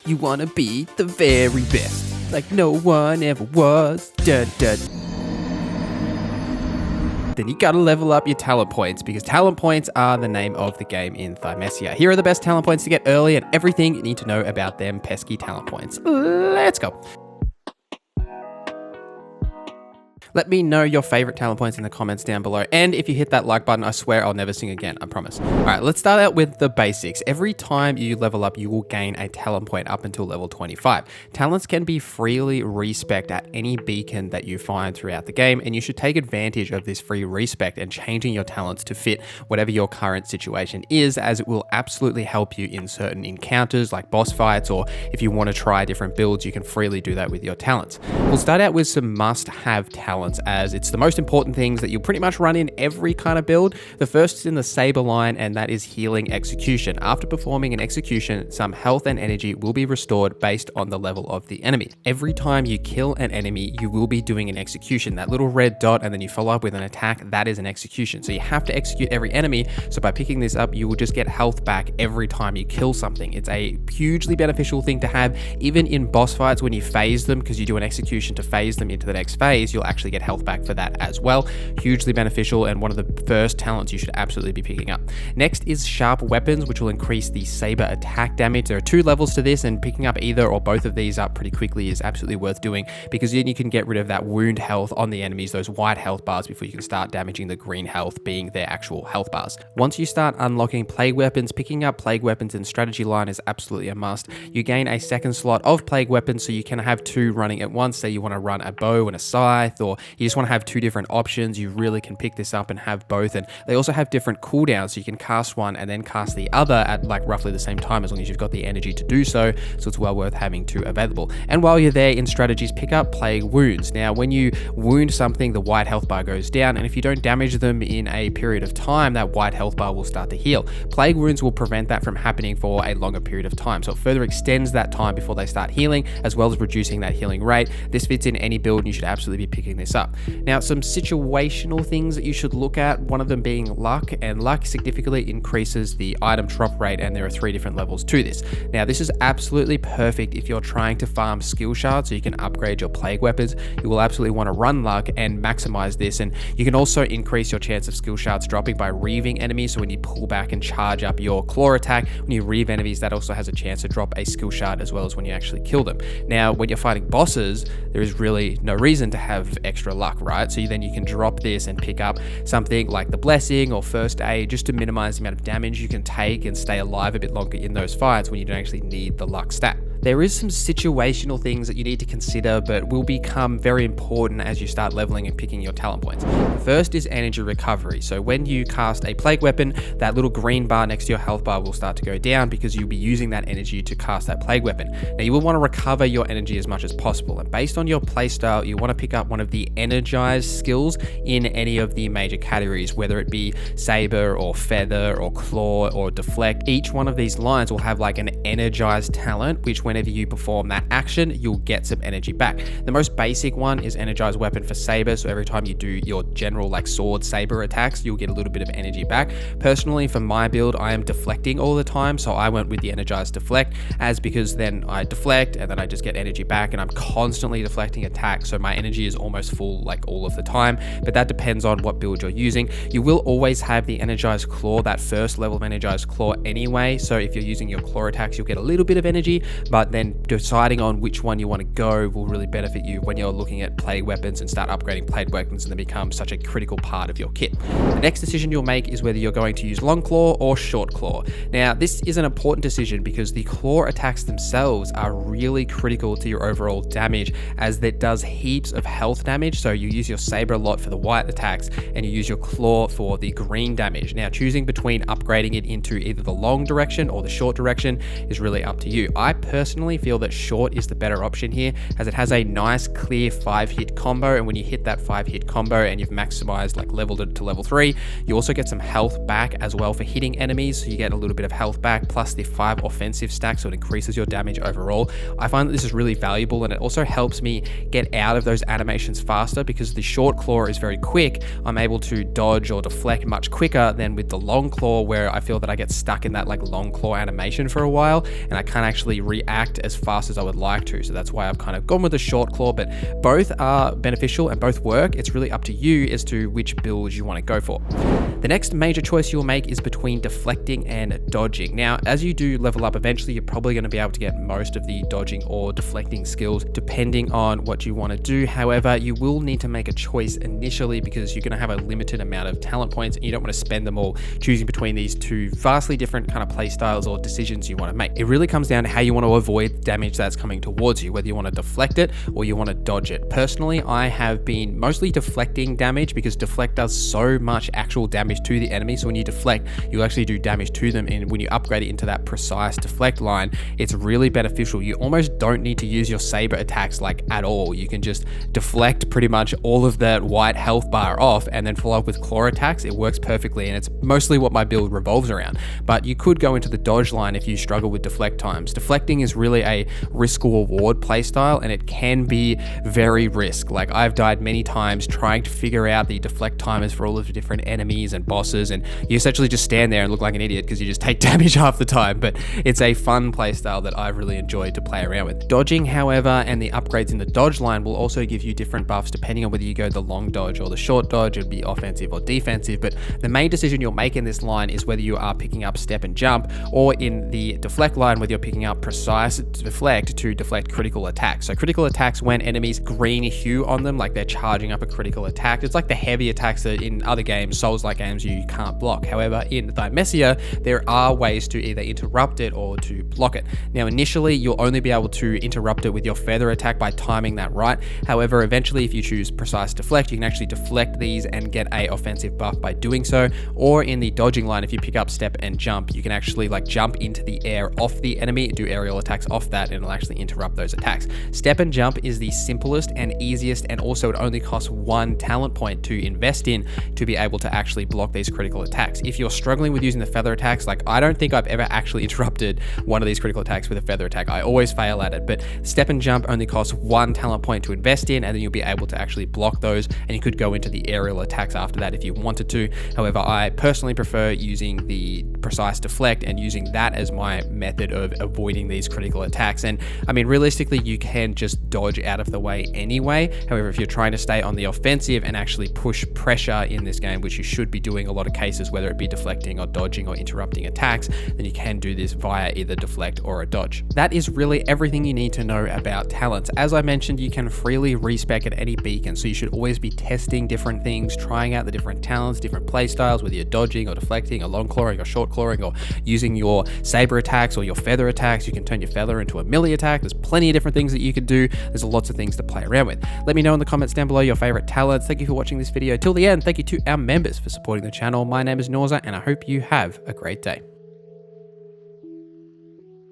You wanna be the very best, like no one ever was. Dun, dun. Then you gotta level up your talent points, because talent points are the name of the game in Thymesia. Here are the best talent points to get early and everything you need to know about them pesky talent points. Let's go. Let me know your favorite talent points in the comments down below. And if you hit that like button, I swear I'll never sing again, I promise. All right, let's start out with the basics. Every time you level up, you will gain a talent point up until level 25. Talents can be freely respect at any beacon that you find throughout the game, and you should take advantage of this free respect and changing your talents to fit whatever your current situation is, as it will absolutely help you in certain encounters like boss fights, or if you want to try different builds, you can freely do that with your talents. We'll start out with some must-have talents, as it's the most important things that you'll pretty much run in every kind of build. The first is in the Saber line, and that is healing execution. After performing an execution, some health and energy will be restored based on the level of the enemy. Every time you kill an enemy, you will be doing an execution. That little red dot, and then you follow up with an attack, that is an execution. So you have to execute every enemy. So by picking this up, you will just get health back every time you kill something. It's a hugely beneficial thing to have, even in boss fights when you phase them, because you do an execution to phase them into the next phase, you'll actually get health back for that as well. Hugely beneficial, and one of the first talents you should absolutely be picking up. Next is sharp weapons, which will increase the saber attack damage. There are 2 levels to this, and picking up either or both of these up pretty quickly is absolutely worth doing, because then you can get rid of that wound health on the enemies, those white health bars, before you can start damaging the green health being their actual health bars. Once you start unlocking plague weapons, picking up plague weapons in strategy line is absolutely a must. You gain a second slot of plague weapons, so you can have 2 running at once. Say you want to run a bow and a scythe, or you just want to have 2 different options, you really can pick this up and have both. And they also have different cooldowns, so you can cast one and then cast the other at like roughly the same time, as long as you've got the energy to do so. So it's well worth having 2 available. And while you're there in strategies, pick up plague wounds. Now, when you wound something, the white health bar goes down, and if you don't damage them in a period of time, that white health bar will start to heal. Plague wounds will prevent that from happening for a longer period of time, so it further extends that time before they start healing, as well as reducing that healing rate. This fits in any build, and you should absolutely be picking this up. Now, some situational things that you should look at, one of them being luck, and luck significantly increases the item drop rate, and there are 3 different levels to this. Now, this is absolutely perfect if you're trying to farm skill shards so you can upgrade your plague weapons. You will absolutely want to run luck and maximize this, and you can also increase your chance of skill shards dropping by reaving enemies. So when you pull back and charge up your claw attack, when you reave enemies, that also has a chance to drop a skill shard as well as when you actually kill them. Now, when you're fighting bosses, there is really no reason to have extra luck, right? So then you can drop this and pick up something like the blessing or first aid, just to minimize the amount of damage you can take and stay alive a bit longer in those fights when you don't actually need the luck stat. There is some situational things that you need to consider, but will become very important as you start leveling and picking your talent points. The first is energy recovery. So when you cast a plague weapon, that little green bar next to your health bar will start to go down, because you'll be using that energy to cast that plague weapon. Now, you will want to recover your energy as much as possible, and based on your playstyle, you want to pick up one of the energized skills in any of the major categories, whether it be saber or feather or claw or deflect. Each one of these lines will have like an energized talent, which whenever you perform that action, you'll get some energy back. The most basic one is energized weapon for saber, so every time you do your general like sword saber attacks, you'll get a little bit of energy back. Personally, for my build, I am deflecting all the time, so I went with the energized deflect, as because then I deflect and then I just get energy back, and I'm constantly deflecting attacks, so my energy is almost full like all of the time. But that depends on what build you're using. You will always have the energized claw, that first level of energized claw anyway, so if you're using your claw attacks, you'll get a little bit of energy, but then deciding on which one you want to go will really benefit you when you're looking at plague weapons and start upgrading plague weapons, and they become such a critical part of your kit. The next decision you'll make is whether you're going to use long claw or short claw. Now, this is an important decision because the claw attacks themselves are really critical to your overall damage, as that does heaps of health damage. So you use your saber a lot for the white attacks, and you use your claw for the green damage. Now, choosing between upgrading it into either the long direction or the short direction is really up to you. I personally feel that short is the better option here, as it has a nice clear 5-hit combo, and when you hit that 5-hit combo and you've maximized like leveled it to level 3, you also get some health back as well for hitting enemies, so you get a little bit of health back plus the 5 offensive stack, so it increases your damage overall. I find that this is really valuable, and it also helps me get out of those animations faster, because the short claw is very quick. I'm able to dodge or deflect much quicker than with the long claw, where I feel that I get stuck in that like long claw animation for a while, and I can't actually react act as fast as I would like to. So that's why I've kind of gone with the short claw, but both are beneficial and both work. It's really up to you as to which build you want to go for. The next major choice you'll make is between deflecting and dodging. Now, as you do level up, eventually you're probably going to be able to get most of the dodging or deflecting skills depending on what you want to do. However, you will need to make a choice initially because you're going to have a limited amount of talent points and you don't want to spend them all choosing between these two vastly different kind of play styles or decisions you want to make. It really comes down to how you want to avoid damage that's coming towards you, whether you want to deflect it or you want to dodge it. Personally, I have been mostly deflecting damage because deflect does so much actual damage to the enemy. So when you deflect, you actually do damage to them, and when you upgrade it into that precise deflect line, it's really beneficial. You almost don't need to use your saber attacks like at all. You can just deflect pretty much all of that white health bar off and then follow up with claw attacks. It works perfectly, and it's mostly what my build revolves around. But you could go into the dodge line if you struggle with deflect times. Deflecting is really a risk or reward playstyle, and it can be very risk. Like, I've died many times trying to figure out the deflect timers for all of the different enemies and bosses, and you essentially just stand there and look like an idiot because you just take damage half the time. But it's a fun playstyle that I've really enjoyed to play around with. Dodging, however, and the upgrades in the dodge line will also give you different buffs depending on whether you go the long dodge or the short dodge. It'd be offensive or defensive, but the main decision you'll make in this line is whether you are picking up step and jump, or in the deflect line, whether you're picking up precise deflect to deflect critical attacks. So critical attacks, when enemies green hue on them, like they're charging up a critical attack. It's like the heavy attacks that in other games, Souls-like games, you can't block. However, in Thymesia, there are ways to either interrupt it or to block it. Now, initially, you'll only be able to interrupt it with your feather attack by timing that right. However, eventually, if you choose precise deflect, you can actually deflect these and get a offensive buff by doing so. Or in the dodging line, if you pick up step and jump, you can actually like jump into the air off the enemy, do aerial attacks off that, and it'll actually interrupt those attacks. Step and jump is the simplest and easiest, and also it only costs 1 talent point to invest in to be able to actually block these critical attacks. If you're struggling with using the feather attacks, like I don't think I've ever actually interrupted one of these critical attacks with a feather attack. I always fail at it, but step and jump only costs 1 talent point to invest in, and then you'll be able to actually block those, and you could go into the aerial attacks after that if you wanted to. However, I personally prefer using the precise deflect and using that as my method of avoiding these critical attacks. And I mean, realistically, you can just dodge out of the way anyway. However, if you're trying to stay on the offensive and actually push pressure in this game, which you should be doing a lot of cases, whether it be deflecting or dodging or interrupting attacks, then you can do this via either deflect or a dodge. That is really everything you need to know about talents. As I mentioned, you can freely respec at any beacon, so you should always be testing different things, trying out the different talents, different play styles, whether you're dodging or deflecting or long clawing or short clawing or using your saber attacks or your feather attacks. You can turn your feather into a melee attack. There's plenty of different things that you could do. There's lots of things to play around with. Let me know in the comments down below your favorite talents. Thank you for watching this video till the end. Thank you to our members for supporting the channel. My name is Norza, and I hope you have a great day.